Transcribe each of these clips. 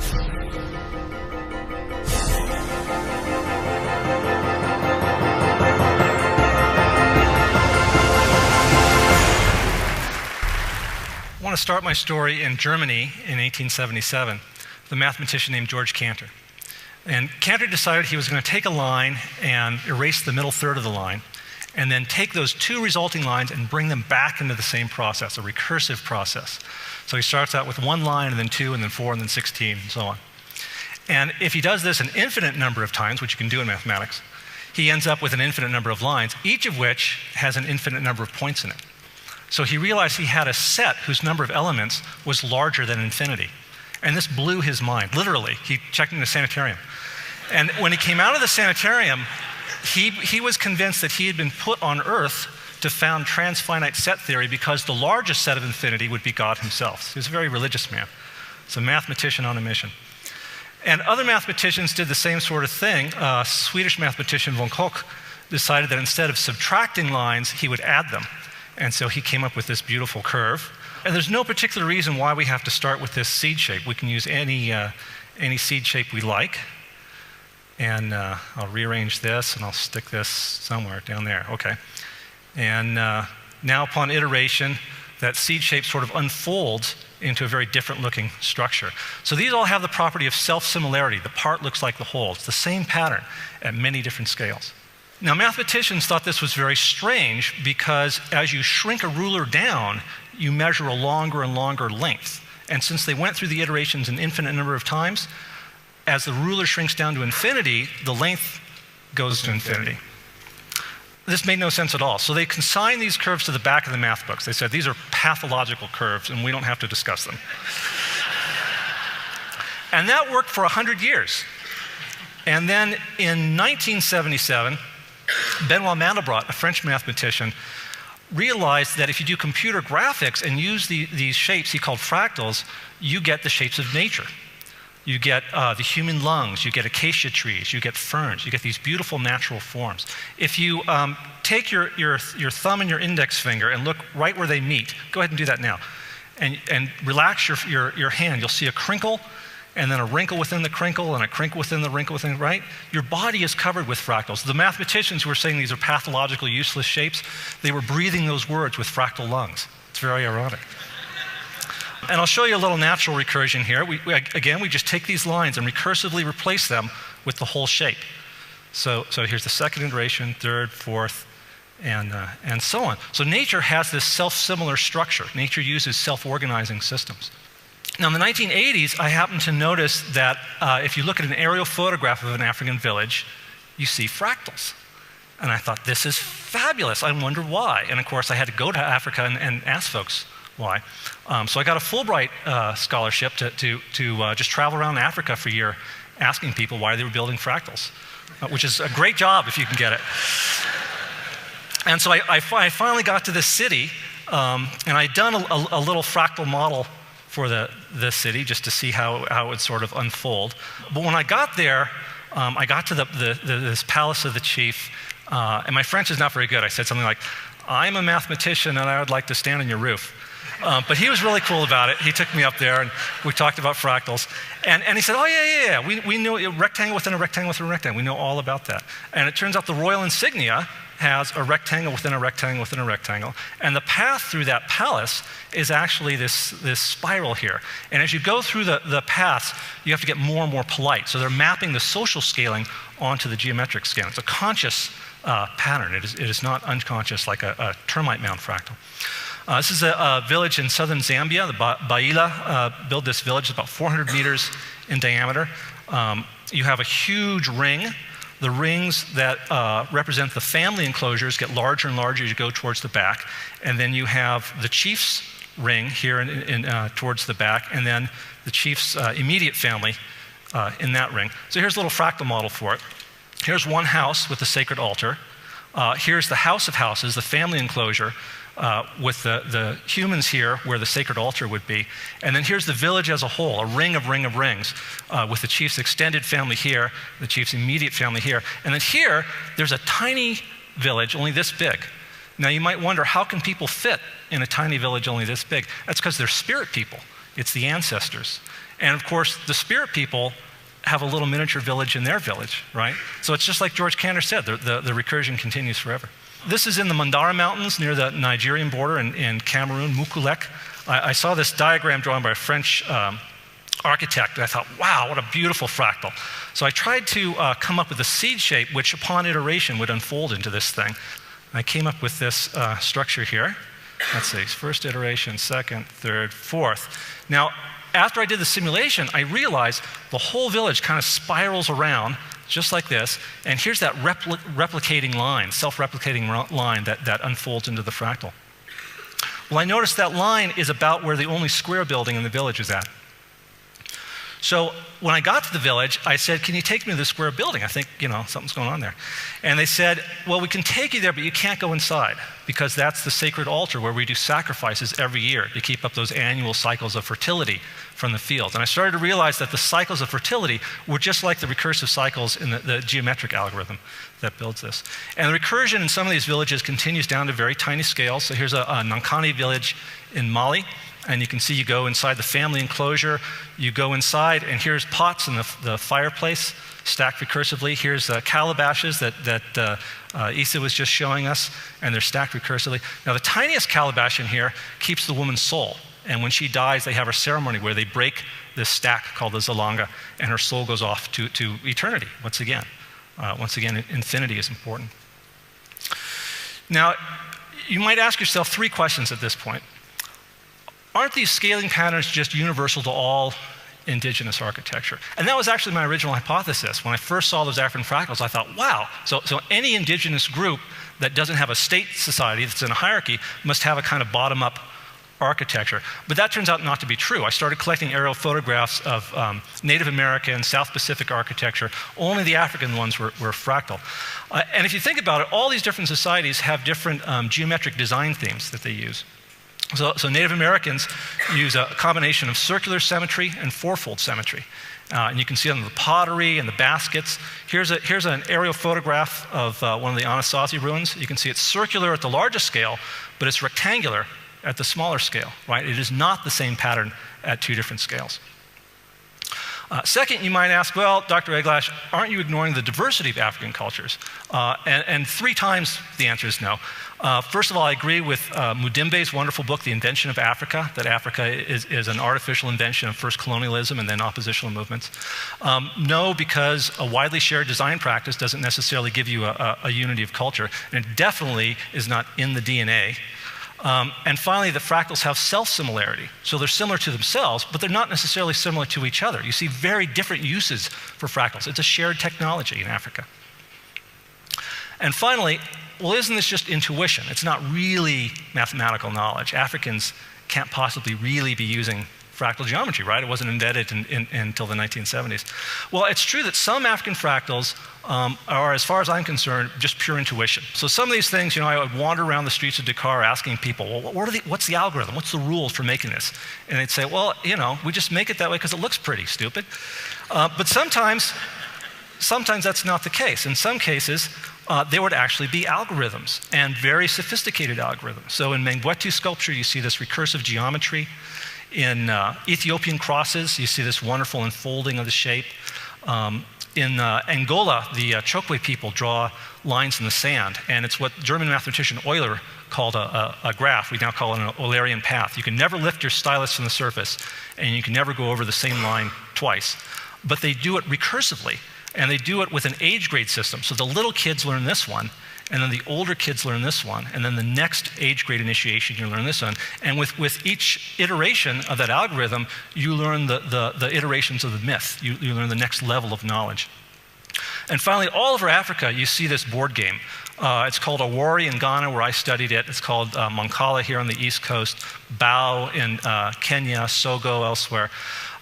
I want to start my story in Germany in 1877, the mathematician named George Cantor. And Cantor decided he was going to take a line and erase the middle third of the line, and then take those two resulting lines and bring them back into the same process, a recursive process. So he starts out with one line, and then two, and then four, and then 16, and so on. And if he does this an infinite number of times, which you can do in mathematics, he ends up with an infinite number of lines, each of which has an infinite number of points in it. So he realized he had a set whose number of elements was larger than infinity. And this blew his mind, literally. He checked in the sanitarium. And when he came out of the sanitarium, he was convinced that he had been put on Earth to found transfinite set theory because the largest set of infinity would be God himself. He was a very religious man. He's a mathematician on a mission. And other mathematicians did the same sort of thing. Swedish mathematician von Koch decided that instead of subtracting lines, he would add them. And so he came up with this beautiful curve. And there's no particular reason why we have to start with this seed shape. We can use any seed shape we like. And I'll rearrange this, and I'll stick this somewhere down there. Okay. And now upon iteration, that seed shape sort of unfolds into a very different looking structure. So these all have the property of self-similarity. The part looks like the whole. It's the same pattern at many different scales. Now, mathematicians thought this was very strange because as you shrink a ruler down, you measure a longer and longer length. And since they went through the iterations an infinite number of times, as the ruler shrinks down to infinity, the length goes to infinity. This made no sense at all. So they consigned these curves to the back of the math books. They said, these are pathological curves, and we don't have to discuss them. And that worked for 100 years. And then in 1977, Benoit Mandelbrot, a French mathematician, realized that if you do computer graphics and use these shapes he called fractals, you get the shapes of nature. You get the human lungs, you get acacia trees, you get ferns, you get these beautiful natural forms. If you take your thumb and your index finger and look right where they meet, go ahead and do that now, and relax your hand, you'll see a crinkle, and then a wrinkle within the crinkle, and a crinkle within the wrinkle within, right? Your body is covered with fractals. The mathematicians who were saying these are pathological, useless shapes, they were breathing those words with fractal lungs. It's very ironic. And I'll show you a little natural recursion here. Again, we just take these lines and recursively replace them with the whole shape. So here's the second iteration, third, fourth, and so on. So nature has this self-similar structure. Nature uses self-organizing systems. Now, in the 1980s, I happened to notice that if you look at an aerial photograph of an African village, you see fractals. And I thought, this is fabulous. I wonder why. And of course, I had to go to Africa and ask folks why. So I got a Fulbright scholarship to just travel around Africa for a year asking people why they were building fractals, which is a great job if you can get it. And so I finally got to this city, and I'd done a little fractal model for the city just to see how it would sort of unfold. But when I got there, I got to this palace of the chief, and my French is not very good. I said something like, I'm a mathematician and I would like to stand on your roof. But he was really cool about it. He took me up there and we talked about fractals. And he said, oh yeah. We know a rectangle within a rectangle within a rectangle. We know all about that. And it turns out the royal insignia has a rectangle within a rectangle within a rectangle. And the path through that palace is actually this spiral here. And as you go through the paths, you have to get more and more polite. So they're mapping the social scaling onto the geometric scaling. It's a conscious pattern. It is not unconscious like a termite mound fractal. This is a village in southern Zambia. The Baila built this village. It's about 400 meters in diameter. You have a huge ring. The rings that represent the family enclosures get larger and larger as you go towards the back. And then you have the chief's ring here towards the back, and then the chief's immediate family in that ring. So here's a little fractal model for it. Here's one house with the sacred altar. Here's the house of houses, the family enclosure, with the humans here where the sacred altar would be. And then here's the village as a whole, a ring of rings, with the chief's extended family here, the chief's immediate family here. And then here, there's a tiny village, only this big. Now you might wonder, how can people fit in a tiny village only this big? That's because they're spirit people. It's the ancestors. And of course, the spirit people have a little miniature village in their village, right? So it's just like George Cantor said, the recursion continues forever. This is in the Mandara Mountains near the Nigerian border in Cameroon, Mukulek. I saw this diagram drawn by a French architect, and I thought, wow, what a beautiful fractal. So I tried to come up with a seed shape which upon iteration would unfold into this thing. I came up with this structure here. Let's see, first iteration, second, third, fourth. Now, after I did the simulation, I realized the whole village kind of spirals around just like this, and here's that replicating line, self-replicating line that unfolds into the fractal. Well, I noticed that line is about where the only square building in the village is at. So when I got to the village, I said, can you take me to the square building? I think, something's going on there. And they said, well, we can take you there, but you can't go inside because that's the sacred altar where we do sacrifices every year to keep up those annual cycles of fertility from the field. And I started to realize that the cycles of fertility were just like the recursive cycles in the geometric algorithm that builds this. And the recursion in some of these villages continues down to very tiny scales. So here's a Nankani village in Mali. And you can see you go inside the family enclosure, you go inside, and here's pots in the fireplace stacked recursively. Here's calabashes that Isa was just showing us, and they're stacked recursively. Now, the tiniest calabash in here keeps the woman's soul. And when she dies, they have a ceremony where they break this stack called the Zalanga, and her soul goes off to eternity once again. Infinity is important. Now, you might ask yourself 3 questions at this point. Aren't these scaling patterns just universal to all indigenous architecture? And that was actually my original hypothesis. When I first saw those African fractals, I thought, wow, so any indigenous group that doesn't have a state society that's in a hierarchy must have a kind of bottom-up architecture. But that turns out not to be true. I started collecting aerial photographs of Native American, South Pacific architecture. Only the African ones were fractal. And if you think about it, all these different societies have different geometric design themes that they use. So Native Americans use a combination of circular symmetry and fourfold symmetry. And you can see on the pottery and the baskets. Here's an aerial photograph of one of the Anasazi ruins. You can see it's circular at the largest scale, but it's rectangular at the smaller scale, right? It is not the same pattern at 2 different scales. Second, you might ask, well, Dr. Eglash, aren't you ignoring the diversity of African cultures? And 3 times the answer is no. First of all, I agree with Mudimbe's wonderful book, The Invention of Africa, that Africa is an artificial invention of first colonialism and then oppositional movements. No, because a widely shared design practice doesn't necessarily give you a unity of culture, and it definitely is not in the DNA. And finally, the fractals have self-similarity. So they're similar to themselves, but they're not necessarily similar to each other. You see very different uses for fractals. It's a shared technology in Africa. And finally, well, isn't this just intuition? It's not really mathematical knowledge. Africans can't possibly really be using fractal geometry, right? It wasn't invented until the 1970s. Well, it's true that some African fractals are, as far as I'm concerned, just pure intuition. So some of these things, I would wander around the streets of Dakar asking people, well, what's the algorithm? What's the rules for making this? And they'd say, well, we just make it that way because it looks pretty, stupid. But sometimes that's not the case. In some cases, there would actually be algorithms, and very sophisticated algorithms. So in Mengwetu sculpture, you see this recursive geometry. In Ethiopian crosses, you see this wonderful unfolding of the shape. In Angola, the Chokwe people draw lines in the sand, and it's what German mathematician Euler called a graph. We now call it an Eulerian path. You can never lift your stylus from the surface, and you can never go over the same line twice. But they do it recursively, and they do it with an age grade system. So the little kids learn this one, and then the older kids learn this one, and then the next age grade initiation, you learn this one. And with each iteration of that algorithm, you learn the iterations of the myth. You learn the next level of knowledge. And finally, all over Africa, you see this board game. It's called Awori in Ghana, where I studied it. It's called Mancala here on the East Coast, Bao in Kenya, Sogo elsewhere.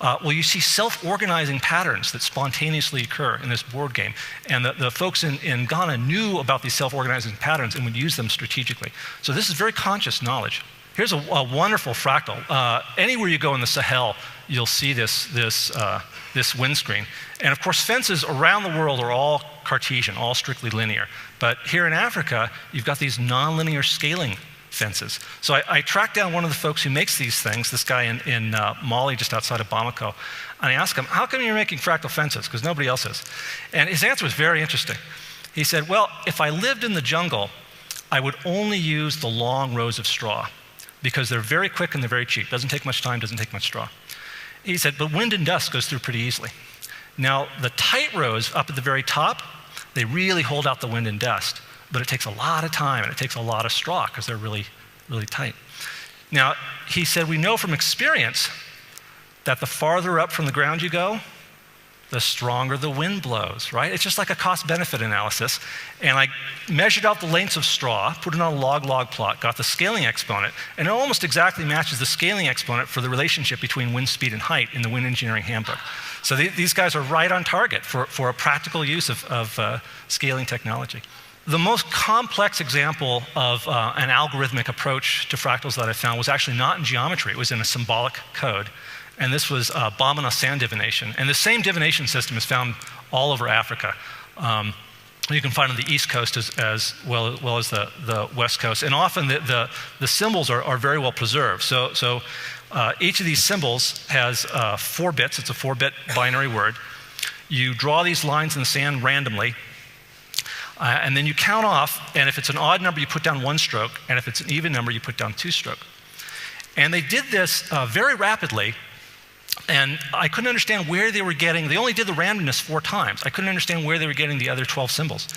Well, you see self-organizing patterns that spontaneously occur in this board game. And the folks in Ghana knew about these self-organizing patterns and would use them strategically. So this is very conscious knowledge. Here's a wonderful fractal. Anywhere you go in the Sahel, you'll see this windscreen. And of course, fences around the world are all Cartesian, all strictly linear. But here in Africa, you've got these nonlinear scaling fences. So I tracked down one of the folks who makes these things, this guy in Mali, just outside of Bamako, and I asked him, how come you're making fractal fences? Because nobody else is. And his answer was very interesting. He said, well, if I lived in the jungle, I would only use the long rows of straw because they're very quick and they're very cheap. Doesn't take much time, doesn't take much straw. He said, but wind and dust goes through pretty easily. Now, the tight rows up at the very top, they really hold out the wind and dust, but it takes a lot of time and it takes a lot of straw because they're really, really tight. Now, he said, we know from experience that the farther up from the ground you go, the stronger the wind blows, right? It's just like a cost-benefit analysis. And I measured out the lengths of straw, put it on a log-log plot, got the scaling exponent, and it almost exactly matches the scaling exponent for the relationship between wind speed and height in the wind engineering handbook. So these guys are right on target for a practical use of scaling technology. The most complex example of an algorithmic approach to fractals that I found was actually not in geometry, it was in a symbolic code. And this was Bamana sand divination. And the same divination system is found all over Africa. You can find it on the East Coast as well as the West Coast. And often the symbols are very well preserved. So each of these symbols has 4 bits. It's a 4-bit binary word. You draw these lines in the sand randomly. And then you count off. And if it's an odd number, you put down 1 stroke. And if it's an even number, you put down 2 stroke. And they did this very rapidly. And I couldn't understand where they were getting, they only did the randomness 4 times. I couldn't understand where they were getting the other 12 symbols.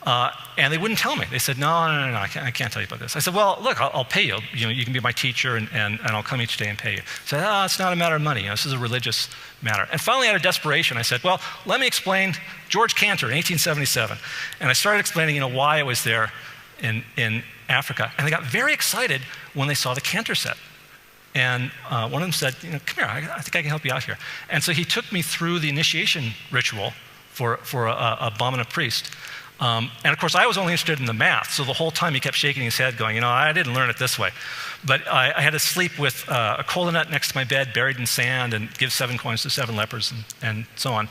And they wouldn't tell me. They said, no, I can't tell you about this. I said, well, look, I'll pay you. You can be my teacher and I'll come each day and pay you. I said, oh, it's not a matter of money. This is a religious matter. And finally, out of desperation, I said, well, let me explain George Cantor in 1877. And I started explaining, why I was there in Africa. And they got very excited when they saw the Cantor set. And one of them said, come here, I think I can help you out here. And so he took me through the initiation ritual for a Bamana priest. And of course, I was only interested in the math, so the whole time he kept shaking his head going, I didn't learn it this way. But I had to sleep with a kola nut next to my bed, buried in sand, and give 7 coins to 7 lepers, and so on.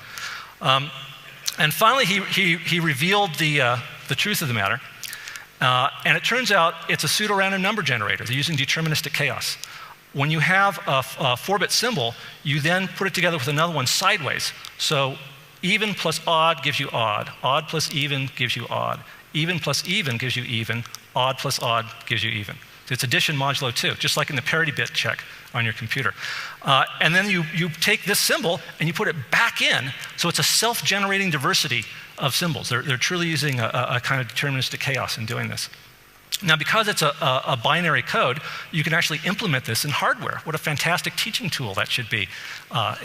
And finally, he revealed the truth of the matter. And it turns out it's a pseudo-random number generator. They're using deterministic chaos. When you have a 4-bit symbol, you then put it together with another one sideways. So even plus odd gives you odd. Odd plus even gives you odd. Even plus even gives you even. Odd plus odd gives you even. So it's addition modulo 2, just like in the parity bit check on your computer. And then you take this symbol and you put it back in, so it's a self-generating diversity of symbols. They're truly using a kind of deterministic chaos in doing this. Now, because it's a binary code, you can actually implement this in hardware. What a fantastic teaching tool that should be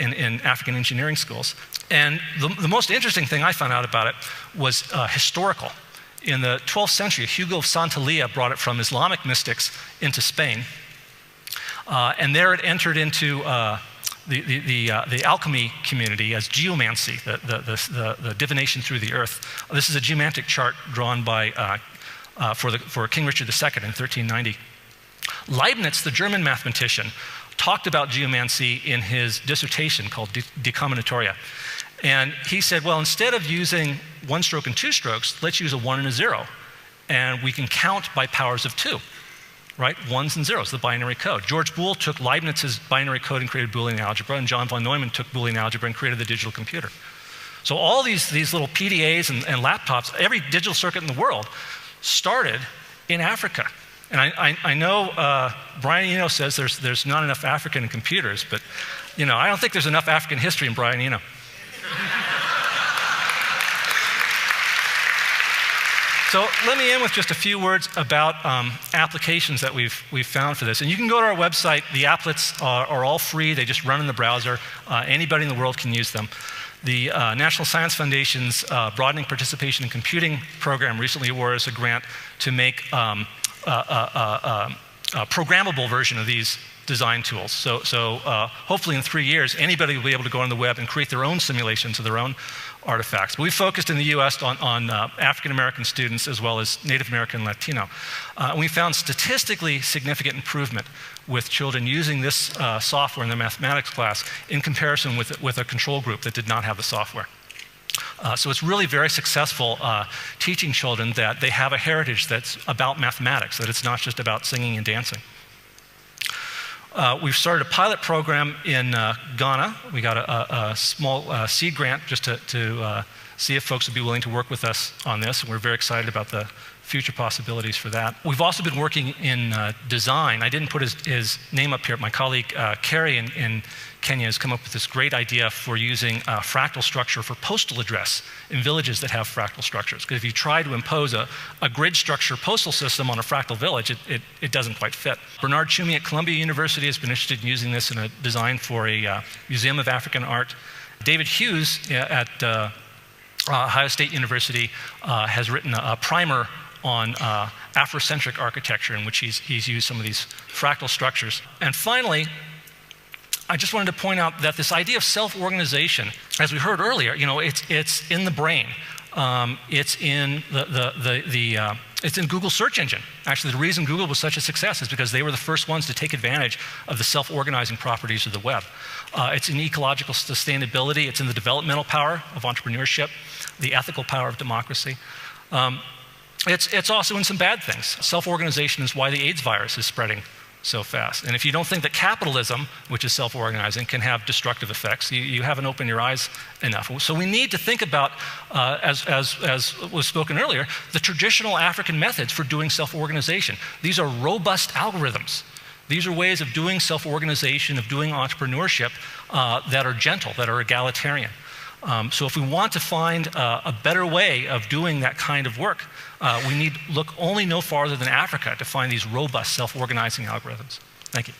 in African engineering schools. And the most interesting thing I found out about it was historical. In the 12th century, Hugo of Santillana brought it from Islamic mystics into Spain. And there it entered into the alchemy community as geomancy, the divination through the earth. This is a geomantic chart drawn by for King Richard II in 1390. Leibniz, the German mathematician, talked about geomancy in his dissertation called De Combinatoria. And he said, well, instead of using 1 stroke and 2 strokes, let's use a 1 and a 0. And we can count by powers of 2, right? 1s and 0s, the binary code. George Boole took Leibniz's binary code and created Boolean algebra, and John von Neumann took Boolean algebra and created the digital computer. So all these little PDAs and laptops, every digital circuit in the world, started in Africa. And I know Brian Eno says there's not enough African in computers, but I don't think there's enough African history in Brian Eno. So let me end with just a few words about applications that we've found for this. And you can go to our website. The applets are all free. They just run in the browser. Anybody in the world can use them. The National Science Foundation's Broadening Participation in Computing program recently awarded us a grant to make a programmable version of these design tools. So hopefully in 3 years, anybody will be able to go on the web and create their own simulations of their own artifacts. But we focused in the US on African-American students as well as Native American and Latino. We found statistically significant improvement with children using this software in their mathematics class in comparison with a control group that did not have the software. So it's really very successful teaching children that they have a heritage that's about mathematics, that it's not just about singing and dancing. We've started a pilot program in Ghana. We got a small seed grant just to see if folks would be willing to work with us on this. And we're very excited about the future possibilities for that. We've also been working in design. I didn't put his name up here. My colleague Kerry in Kenya has come up with this great idea for using fractal structure for postal address in villages that have fractal structures. Because if you try to impose a grid structure postal system on a fractal village, it doesn't quite fit. Bernard Tschumi at Columbia University has been interested in using this in a design for a Museum of African Art. David Hughes at Ohio State University has written a primer on Afrocentric architecture, in which he's used some of these fractal structures. And finally, I just wanted to point out that this idea of self-organization, as we heard earlier, it's in the brain. It's in it's in Google's search engine. Actually, the reason Google was such a success is because they were the first ones to take advantage of the self-organizing properties of the web. It's in ecological sustainability. It's in the developmental power of entrepreneurship, the ethical power of democracy. It's also in some bad things. Self-organization is why the AIDS virus is spreading so fast. And if you don't think that capitalism, which is self-organizing, can have destructive effects, you haven't opened your eyes enough. So we need to think about, as was spoken earlier, the traditional African methods for doing self-organization. These are robust algorithms. These are ways of doing self-organization, of doing entrepreneurship that are gentle, that are egalitarian. So if we want to find a better way of doing that kind of work, we need look only no farther than Africa to find these robust self-organizing algorithms. Thank you.